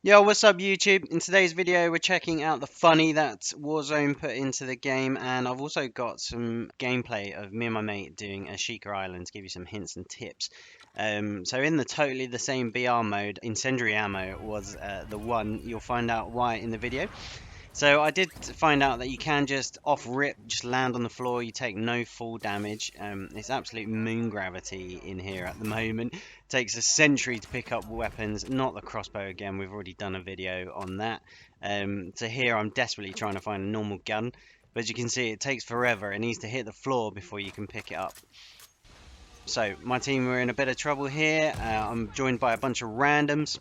Yo, what's up YouTube? In today's video we're checking out the funny that Warzone put into the game, and I've also got some gameplay of me and my mate doing Ashika Island to give you some hints and tips. So in the totally the same BR mode, incendiary ammo was the one. You'll find out why in the video. So I did find out that you can just off rip, just land on the floor. You take no fall damage. It's absolute moon gravity in here at the moment. Takes a century to pick up weapons. Not the crossbow again. We've already done a video on that. So here I'm desperately trying to find a normal gun. But as you can see, it takes forever. It needs to hit the floor before you can pick it up. So my team are in a bit of trouble here. I'm joined by a bunch of randoms.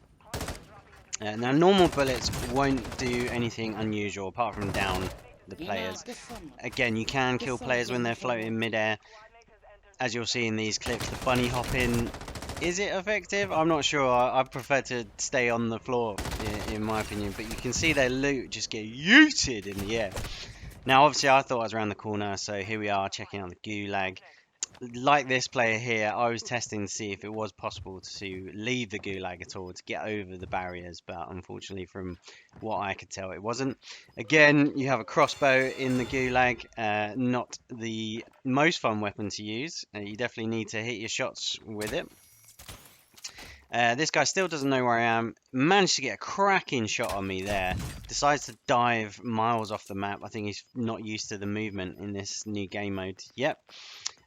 Now, normal bullets won't do anything unusual apart from down the players. Again, you can kill players when they're floating in midair. As you'll see in these clips, the bunny hopping, is it effective? I'm not sure. I prefer to stay on the floor, in my opinion. But you can see their loot just get yeeted in the air. Now, obviously, I thought I was around the corner, so here we are checking out the gulag. Like this player here, I was testing to see if it was possible to leave the gulag at all, to get over the barriers, but unfortunately from what I could tell it wasn't. Again, you have a crossbow in the gulag, not the most fun weapon to use. You definitely need to hit your shots with it. This guy still doesn't know where I am. Managed to get a cracking shot on me there. Decides to dive miles off the map. I think he's not used to the movement in this new game mode. Yep.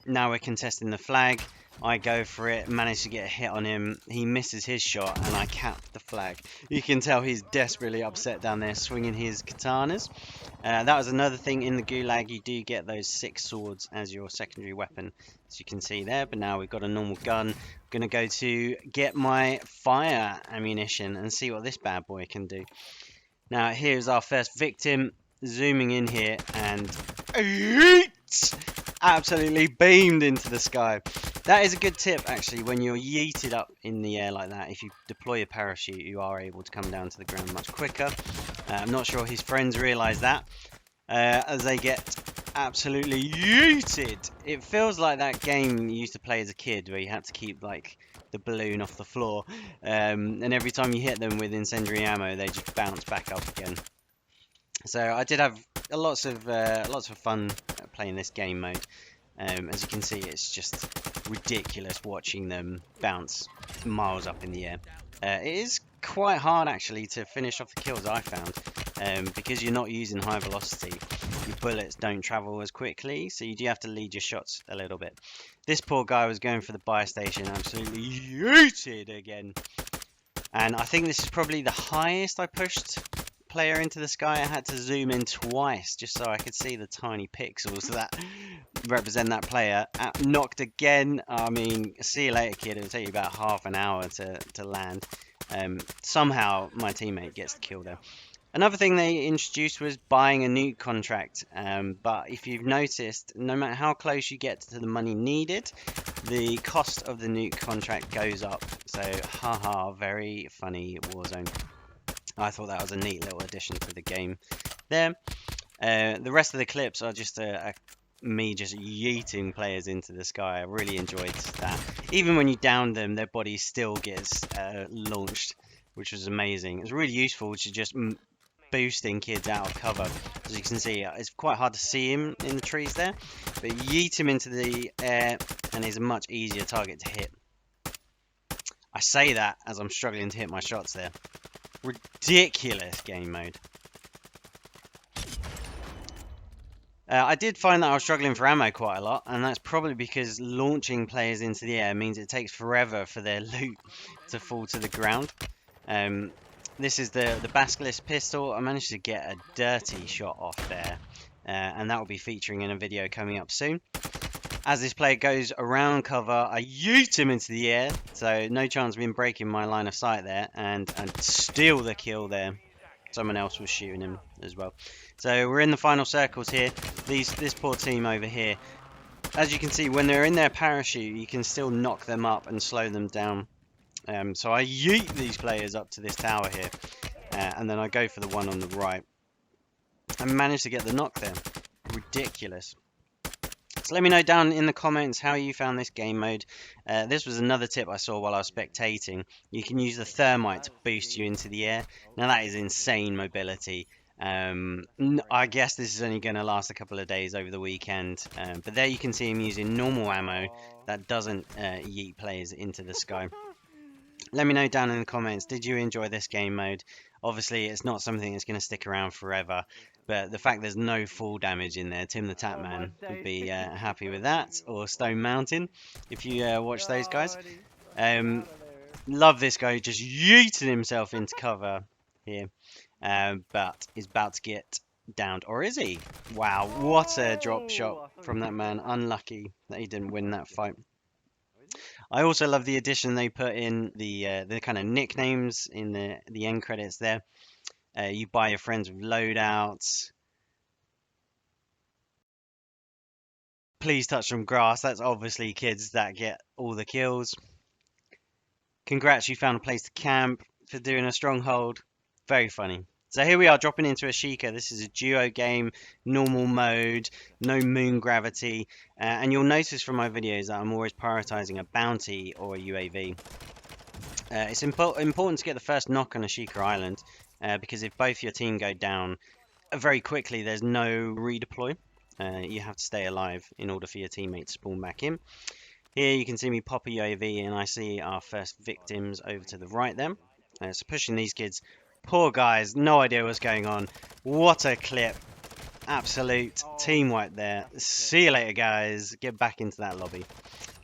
Now we're contesting the flag. I go for it, manage to get a hit on him. He misses his shot, and I cap the flag. You can tell he's desperately upset down there, swinging his katanas. That was another thing in the gulag. You do get those 6 swords as your secondary weapon, as you can see there. But now we've got a normal gun. I'm gonna go to get my fire ammunition and see what this bad boy can do. Now here's our first victim. Zooming in here and absolutely beamed into the sky. That is a good tip actually, when you're yeeted up in the air like that. If you deploy a parachute, you are able to come down to the ground much quicker. I'm not sure his friends realise that, as they get absolutely yeeted. It feels like that game you used to play as a kid where you had to keep like the balloon off the floor, and every time you hit them with incendiary ammo they just bounce back up again. So I did have lots of fun playing this game mode. As you can see, it's just ridiculous watching them bounce miles up in the air. It is quite hard actually to finish off the kills, I found, because you're not using high velocity. Your bullets don't travel as quickly, so you do have to lead your shots a little bit. This poor guy was going for the buy station, absolutely yeeted again. And I think this is probably the highest I pushed player into the sky. I had to zoom in twice just so I could see the tiny pixels that represent that player. Knocked again. I mean, see you later, kid. It'll take you about half an hour to land. Somehow my teammate gets the kill there. Another thing they introduced was buying a nuke contract, but if you've noticed, no matter how close you get to the money needed, the cost of the nuke contract goes up. So, haha, very funny Warzone. I thought that was a neat little addition to the game there. The rest of the clips are just me just yeeting players into the sky. I really enjoyed that. Even when you down them, their body still gets launched, which was amazing. It was really useful to just boosting kids out of cover. As you can see, it's quite hard to see him in the trees there, but yeet him into the air and he's a much easier target to hit. I say that as I'm struggling to hit my shots there. Ridiculous game mode. I did find that I was struggling for ammo quite a lot, and that's probably because launching players into the air means it takes forever for their loot to fall to the ground. This is the Basilisk pistol. I managed to get a dirty shot off there, and that will be featuring in a video coming up soon. As this player goes around cover, I yeet him into the air, so no chance of him breaking my line of sight there, and steal the kill there. Someone else was shooting him as well. So we're in the final circles here. This poor team over here, as you can see, when they're in their parachute, you can still knock them up and slow them down. So I yeet these players up to this tower here, and then I go for the one on the right. I managed to get the knock there. Ridiculous. So let me know down in the comments how you found this game mode. This was another tip I saw while I was spectating. You can use the thermite to boost you into the air. Now that is insane mobility. I guess this is only going to last a couple of days over the weekend. But there you can see him using normal ammo that doesn't yeet players into the sky. Let me know down in the comments, did you enjoy this game mode? Obviously, it's not something that's going to stick around forever, but the fact there's no fall damage in there, Tim the Tatman would be happy with that, or Stone Mountain, if you watch those guys. Love this guy just yeeting himself into cover here, but is about to get downed, or is he? Wow, what a drop shot from that man. Unlucky that he didn't win that fight. I also love the addition they put in the kind of nicknames in the end credits there. You buy your friends with loadouts. Please touch some grass. That's obviously kids that get all the kills. Congrats, you found a place to camp for doing a stronghold. Very funny. So here we are dropping into Ashika. This is a duo game, normal mode, no moon gravity. And you'll notice from my videos that I'm always prioritizing a bounty or a UAV. It's important to get the first knock on Ashika Island because if both your team go down very quickly, there's no redeploy. You have to stay alive in order for your teammate to spawn back in. Here you can see me pop a UAV and I see our first victims over to the right then. So pushing these kids. Poor guys, no idea what's going on. What a clip. Absolute team wipe there. See you later, guys. Get back into that lobby.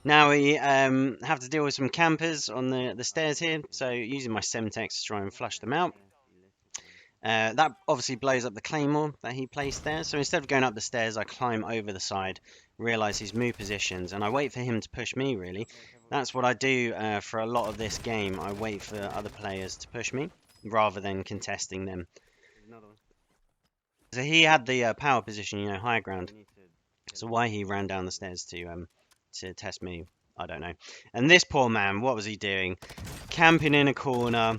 Now we have to deal with some campers on the stairs here. So using my Semtex to try and flush them out. That obviously blows up the claymore that he placed there. So instead of going up the stairs, I climb over the side, realize his move positions, and I wait for him to push me, really. That's what I do for a lot of this game. I wait for other players to push me, rather than contesting them. So he had the power position, you know, high ground. So why he ran down the stairs to test me, I don't know. And this poor man, what was he doing? Camping in a corner,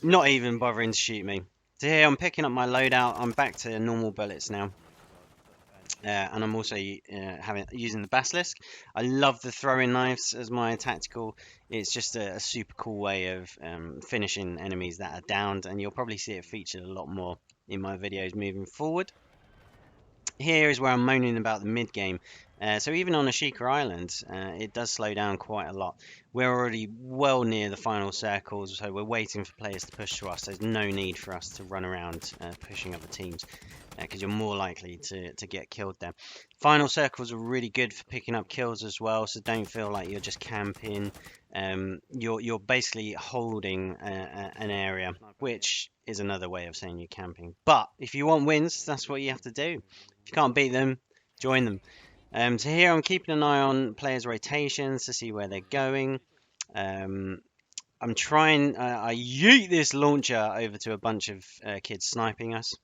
not even bothering to shoot me. So here I'm picking up my loadout. I'm back to normal bullets now. And I'm also using the basilisk. I love the throwing knives as my tactical. It's just a super cool way of finishing enemies that are downed, and you'll probably see it featured a lot more in my videos moving forward. Here is where I'm moaning about the mid game. So even on Ashika Island, it does slow down quite a lot. We're already well near the final circles, so we're waiting for players to push to us. There's no need for us to run around pushing other teams, because you're more likely to get killed there. Final circles are really good for picking up kills as well, so don't feel like you're just camping. You're basically holding an area, which is another way of saying you're camping. But if you want wins, that's what you have to do. If you can't beat them, join them. So here I'm keeping an eye on players' rotations to see where they're going. I'm trying, I yeet this launcher over to a bunch of kids sniping us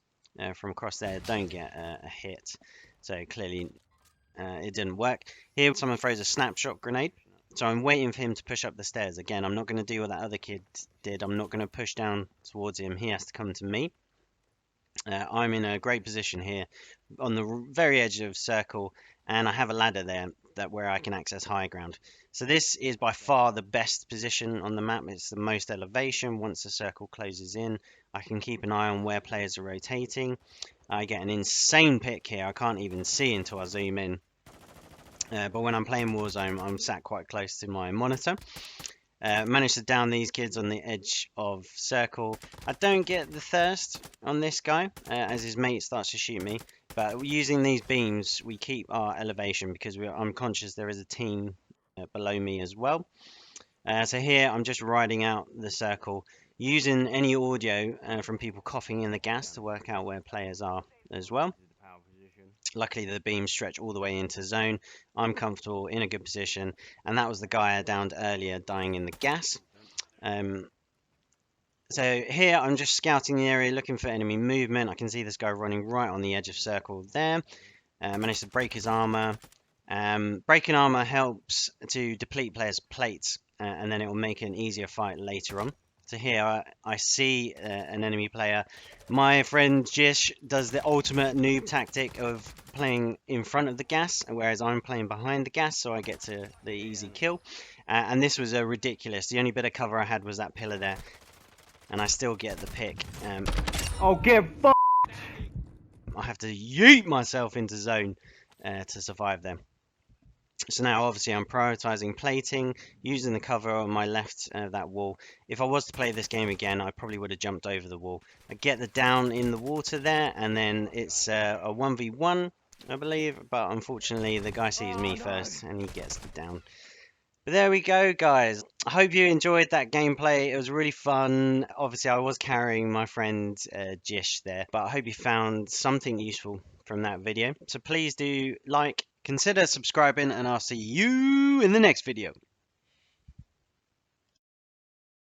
from across there. Don't get a hit, so clearly it didn't work. Here someone throws a snapshot grenade, so I'm waiting for him to push up the stairs. Again, I'm not going to do what that other kid did. I'm not going to push down towards him. He has to come to me. I'm in a great position here on the very edge of circle, and I have a ladder there where I can access high ground. So this is by far the best position on the map. It's the most elevation. Once the circle closes in, I can keep an eye on where players are rotating. I get an insane pick here. I can't even see until I zoom in. But when I'm playing Warzone, I'm sat quite close to my monitor. Managed to down these kids on the edge of circle. I don't get the thirst on this guy as his mate starts to shoot me, but using these beams we keep our elevation because I'm conscious there is a team below me as well. So here I'm just riding out the circle using any audio from people coughing in the gas to work out where players are as well. Luckily the beams stretch all the way into zone. I'm comfortable in a good position, and that was the guy I downed earlier dying in the gas. So here I'm just scouting the area looking for enemy movement. I can see this guy running right on the edge of circle there. Managed to break his armor. Breaking armor helps to deplete players' plates, and then it will make an easier fight later on. So here I see an enemy player. My friend Jish does the ultimate noob tactic of playing in front of the gas, whereas I'm playing behind the gas, so I get to the easy kill. And this was ridiculous. The only bit of cover I had was that pillar there, and I still get the pick. Oh, get f***ed! I have to yeet myself into zone to survive them. So now obviously I'm prioritizing plating, using the cover on my left of that wall. If I was to play this game again, I probably would have jumped over the wall. I get the down in the water there, and then it's a 1v1, I believe, but unfortunately the guy sees me first and he gets the down. But there we go, guys. I hope you enjoyed that gameplay. It was really fun. Obviously, I was carrying my friend Jish there, but I hope you found something useful from that video. So please do like, consider subscribing, and I'll see you in the next video.